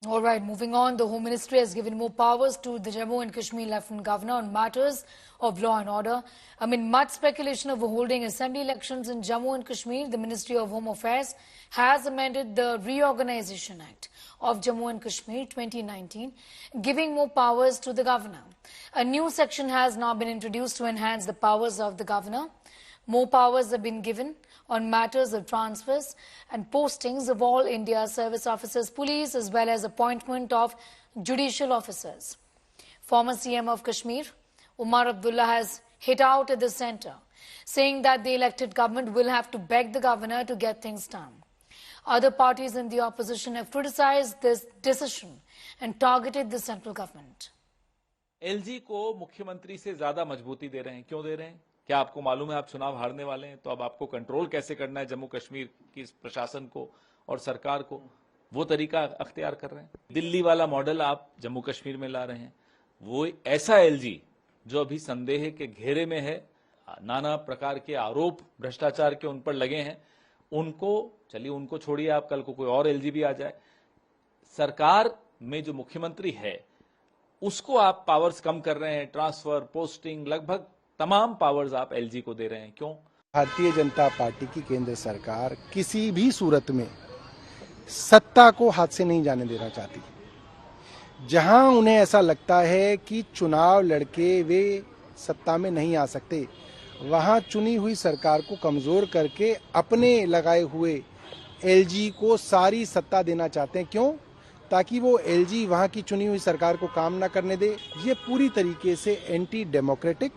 All right, moving on, the Home Ministry has given more powers to the Jammu and Kashmir Lieutenant Governor on matters of law and order. Amid much speculation of holding assembly elections in Jammu and Kashmir, the Ministry of Home Affairs has amended the Reorganization Act of Jammu and Kashmir 2019, giving more powers to the governor. A new section has now been introduced to enhance the powers of the governor. More powers have been given on matters of transfers and postings of all India service officers, police, as well as appointment of judicial officers. Former CM of Kashmir, Umar Abdullah, has hit out at the centre, saying that the elected government will have to beg the governor to get things done. Other parties in the opposition have criticized this decision and targeted the central government. LG को मुख्यमंत्री से ज्यादा मजबूती दे रहे हैं। क्यों दे रहे हैं? क्या आपको मालूम है आप चुनाव हारने वाले हैं, तो अब आपको कंट्रोल कैसे करना है जम्मू कश्मीर की प्रशासन को और सरकार को, वो तरीका अख्तियार कर रहे हैं। दिल्ली वाला मॉडल आप जम्मू कश्मीर में ला रहे हैं। वो ऐसा एलजी जो अभी संदेह के घेरे में है, नाना प्रकार के आरोप भ्रष्टाचार के उन पर लगे हैं, उनको छोड़िए, आप कल को कोई और एलजी भी आ जाए, सरकार में जो मुख्यमंत्री है उसको आप पावर्स कम कर रहे हैं। ट्रांसफर, पोस्टिंग, लगभग तमाम पावर्स आप एलजी को दे रहे हैं। क्यों? भारतीय जनता पार्टी की केंद्र सरकार किसी भी सूरत में सत्ता को हाथ से नहीं जाने देना चाहती। जहां उन्हें ऐसा लगता है कि चुनाव लड़के वे सत्ता में नहीं आ सकते, वहां चुनी हुई सरकार को कमजोर करके अपने लगाए हुए एलजी को सारी सत्ता देना चाहते हैं। क्यों? ताकि वो एलजी वहां की चुनी हुई सरकार को काम ना करने दे। ये पूरी तरीके से एंटी डेमोक्रेटिक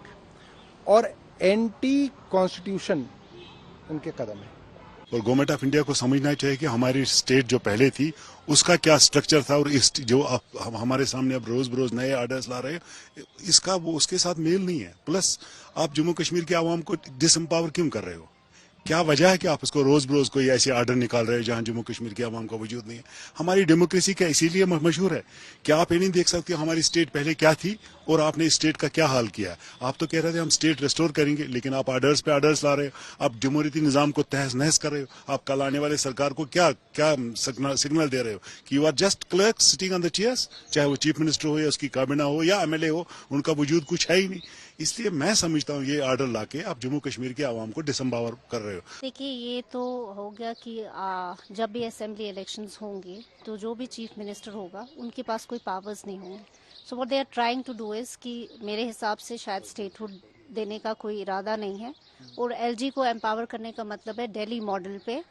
और एंटी कॉन्स्टिट्यूशन उनके कदम है। और गवर्नमेंट ऑफ इंडिया को समझना चाहिए कि हमारी स्टेट जो पहले थी उसका क्या स्ट्रक्चर था, और इस जो हमारे सामने अब रोज बरोज नए ऑर्डर्स ला रहे हैं, इसका वो उसके साथ मेल नहीं है। प्लस आप जम्मू कश्मीर के आवाम को डिसएम्पावर क्यों कर रहे हो? क्या वजह है कि आप इसको रोज बरोज कोई ऐसे आर्डर निकाल रहे हैं जहां जम्मू कश्मीर के आवाम का वजूद नहीं है? हमारी डेमोक्रेसी क्या इसीलिए मशहूर है? क्या आप ये नहीं देख सकते हमारी स्टेट पहले क्या थी और आपने स्टेट का क्या हाल किया है? आप तो कह रहे थे हम स्टेट रिस्टोर करेंगे, लेकिन आप ऑर्डर्स पे ऑर्डर्स ला रहे हो। आप जमहूरियती निजाम को तहस नहस कर रहे हो। आप कल आने वाले सरकार को क्या क्या सिग्नल दे रहे हो कि you are just clerk sitting on the chairs, चाहे वो चीफ मिनिस्टर हो या उसकी कैबिनेट हो या एमएलए हो, उनका वजूद कुछ है ही नहीं। इसलिए मैं समझता हूँ ये ऑर्डर लाके आप जम्मू कश्मीर के आवाम को डिसएम्पावर कर रहे हो। देखिए, ये तो हो गया कि जब भी असेंबली इलेक्शंस होंगे तो जो भी चीफ मिनिस्टर होगा उनके पास कोई पावर्स नहीं होंगे। So what they are trying to do is कि मेरे हिसाब से शायद स्टेटहुड देने का कोई इरादा नहीं है, और एलजी को एम्पावर करने का मतलब है दिल्ली मॉडल पे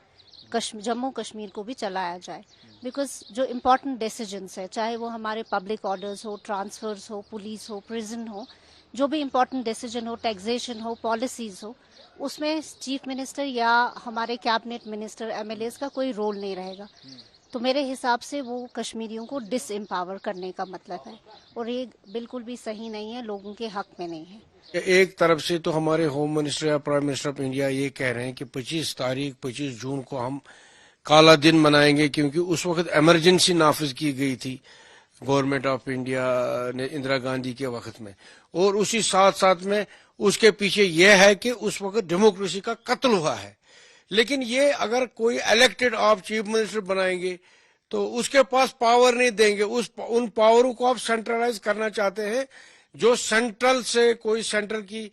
जम्मू कश्मीर को भी चलाया जाए। बिकॉज जो इम्पोर्टेंट डिसीजंस है, चाहे वो हमारे पब्लिक ऑर्डर्स हो, ट्रांसफर्स हो, पुलिस हो, प्रिजन हो, जो भी इम्पोर्टेंट डिसीजन हो, टैक्सेशन हो, पॉलिसीज हो, उसमें चीफ मिनिस्टर या हमारे कैबिनेट मिनिस्टर, एमएलएस का कोई रोल नहीं रहेगा। तो मेरे हिसाब से वो कश्मीरियों को डिसएम्पावर करने का मतलब है, और ये बिल्कुल भी सही नहीं है, लोगों के हक में नहीं है। एक तरफ से तो हमारे होम मिनिस्टर या प्राइम मिनिस्टर ऑफ इंडिया ये कह रहे हैं कि 25 जून को हम काला दिन मनाएंगे, क्योंकि उस वक्त इमरजेंसी नाफिज की गई थी गवर्नमेंट ऑफ इंडिया ने इंदिरा गांधी के वक्त में, और उसी साथ साथ में उसके पीछे यह है कि उस वक्त डेमोक्रेसी का कत्ल हुआ है। लेकिन ये अगर कोई इलेक्टेड आप चीफ मिनिस्टर बनाएंगे तो उसके पास पावर नहीं देंगे, उन पावरों को आप सेंट्रलाइज करना चाहते हैं, जो सेंट्रल से कोई सेंट्रल की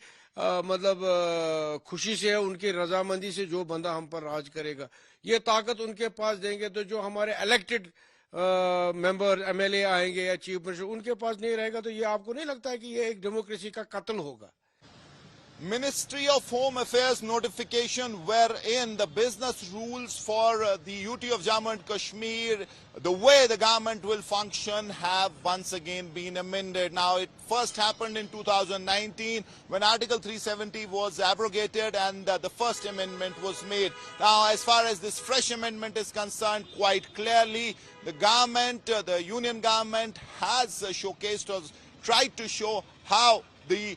खुशी से है, उनकी रजामंदी से जो बंदा हम पर राज करेगा, ये ताकत उनके पास देंगे, तो जो हमारे इलेक्टेड मेंबर एमएलए आएंगे या चीफ मिनिस्टर उनके पास नहीं रहेगा, तो ये आपको नहीं लगता है कि ये एक डेमोक्रेसी का कत्ल होगा? Ministry of Home Affairs notification wherein the business rules for the UT of Jammu and Kashmir, the way the government will function, have once again been amended. Now, it first happened in 2019 when Article 370 was abrogated and the first amendment was made. Now, as far as this fresh amendment is concerned, quite clearly the government, the union government has showcased or tried to show how the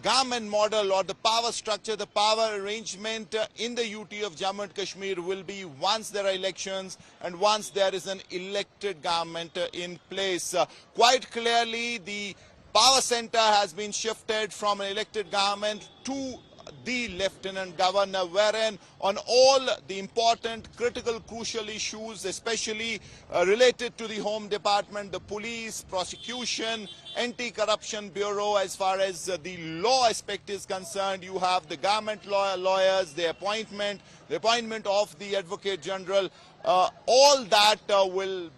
government model or the power structure, the power arrangement in the UT of Jammu and Kashmir will be once there are elections and once there is an elected government in place. Quite clearly, the power center has been shifted from an elected government to the Lieutenant Governor, wherein on all the important, critical, crucial issues, especially related to the Home Department, the police, prosecution, Anti-Corruption Bureau, as far as the law aspect is concerned, you have the government lawyers, the appointment of the Advocate General, all that will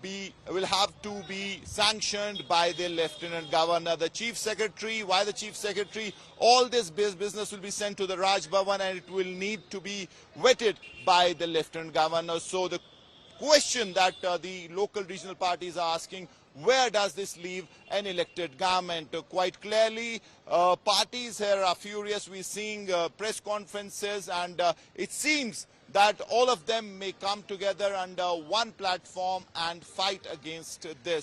have to be sanctioned by the Lieutenant Governor. The Chief Secretary, why the Chief Secretary? All this business will be sent to the Raj Bhavan and it will need to be vetted by the Lieutenant Governor. So the question that the local regional parties are asking, where does this leave an elected government? Quite clearly, parties here are furious. We're seeing press conferences, and it seems that all of them may come together under one platform and fight against this.